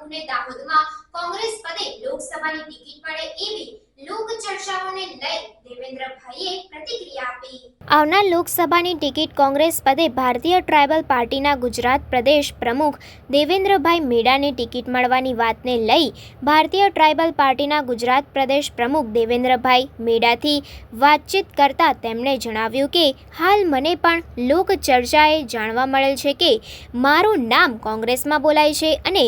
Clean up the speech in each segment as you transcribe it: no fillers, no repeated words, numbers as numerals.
પ્રમુખને દાહોદમાં કોંગ્રેસ પદે લોકસભાની ટિકિટ મળે એવી લોક ચર્ચાઓને લઈ દેવેન્દ્રભાઈએ પ્રતિક્રિયા આપી। આવનાર લોકસભાની ટિકિટ કોંગ્રેસ પદે ભારતીય ટ્રાઇબલ પાર્ટીના ગુજરાત પ્રદેશ પ્રમુખ દેવેન્દ્રભાઈ મેડાને ટિકિટ મળવાની વાતને લઈ ભારતીય ટ્રાઇબલ પાર્ટીના ગુજરાત પ્રદેશ પ્રમુખ દેવેન્દ્રભાઈ મેડાથી વાતચીત કરતા તેમણે જણાવ્યું કે હાલ મને પણ લોક ચર્ચાએ જાણવા મળેલ છે કે મારું નામ કોંગ્રેસમાં બોલાય છે અને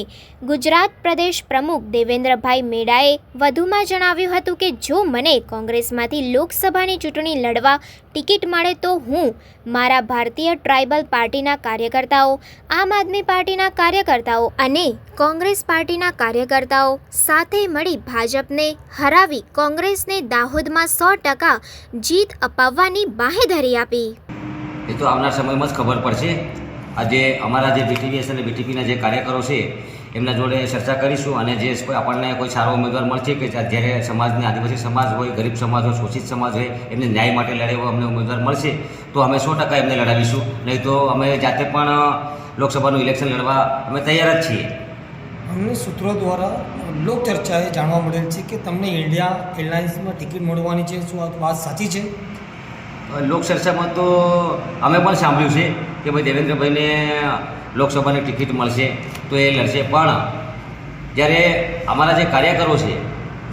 ગુજરાત પ્રદેશ પ્રમુખ દેવેન્દ્રભાઈ મેડાએ વધુમાં જણાવ્યું હતું કે જો મને કોંગ્રેસમાંથી લોકસભાની ચૂંટણી લડવા ટિકિટ મળે તો હું મારા ભારતીય ટ્રાઇબલ પાર્ટીના કાર્યકર્તાઓ, આમ આદમી પાર્ટીના કાર્યકર્તાઓ અને કોંગ્રેસ પાર્ટીના કાર્યકર્તાઓ સાથે મળી ભાજપને હરાવી કોંગ્રેસને દાહોદમાં 100% જીત અપાવવાની બાંહેધરી આપી। એ તો આવનાર સમયમાં જ ખબર પડશે। આજે અમારા જે બીટીવીએસ અને બીટીપીના જે કાર્યકરો છે એમના જોડે ચર્ચા કરીશું અને જે આપણને કોઈ સારો ઉમેદવાર મળશે કે જ્યારે સમાજને આદિવાસી સમાજ હોય, ગરીબ સમાજ હોય, શોષિત સમાજ હોય એમને ન્યાય માટે લડે એવો અમને ઉમેદવાર મળશે તો અમે 100% એમને લડાવીશું, નહીં તો અમે જાતે પણ લોકસભાનું ઇલેક્શન લડવા અમે તૈયાર જ છીએ। અમને સૂત્રો દ્વારા લોક ચર્ચાએ જાણવા મળેલ છે કે તમને ઇન્ડિયા એરલાઇન્સમાં ટિકિટ મળવાની છે, શું આ વાત સાચી છે? લોક ચર્ચામાં તો અમે પણ સાંભળ્યું છે કે ભાઈ દેવેન્દ્રભાઈને લોકસભાની ટિકિટ મળશે તો એ લડશે, પણ જ્યારે અમારા જે કાર્યકરો છે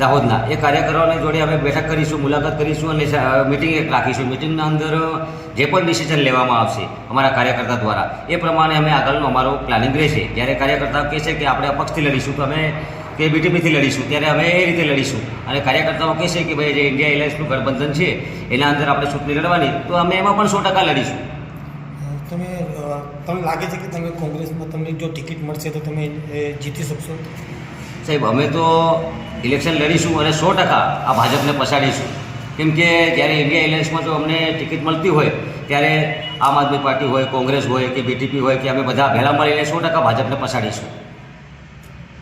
દાહોદના એ કાર્યકરોને જોડે અમે બેઠક કરીશું, મુલાકાત કરીશું અને મિટિંગ એક રાખીશું। મિટિંગના અંદર જે પણ ડિસિઝન લેવામાં આવશે અમારા કાર્યકર્તા દ્વારા એ પ્રમાણે અમે આગળનું અમારું પ્લાનિંગ રહેશે। જ્યારે કાર્યકર્તાઓ કહે છે કે આપણે અપક્ષથી લડીશું તો અમે કે બીટીપીથી લડીશું ત્યારે અમે એ રીતે લડીશું, અને કાર્યકર્તાઓ કહેશે કે ભાઈ જે ઇન્ડિયા એરલાઇન્સનું ગઠબંધન છે એના અંદર આપણે ચૂંટણી લડવાની તો અમે એમાં પણ 100% લડીશું। તમને લાગે છે કે તમે કોંગ્રેસમાં તમને જો ટિકિટ મળશે તો તમે જીતી શકશો? સાહેબ અમે તો ઇલેક્શન લડીશું અને 100% આ ભાજપને પછાડીશું, કેમ કે જ્યારે ઇન્ડિયા એરલાઇન્સમાં જો અમને ટિકિટ મળતી હોય ત્યારે આમ આદમી પાર્ટી હોય, કોંગ્રેસ હોય કે બીટીપી હોય કે અમે બધા ભેળા મળીને 100% ભાજપને પછાડીશું।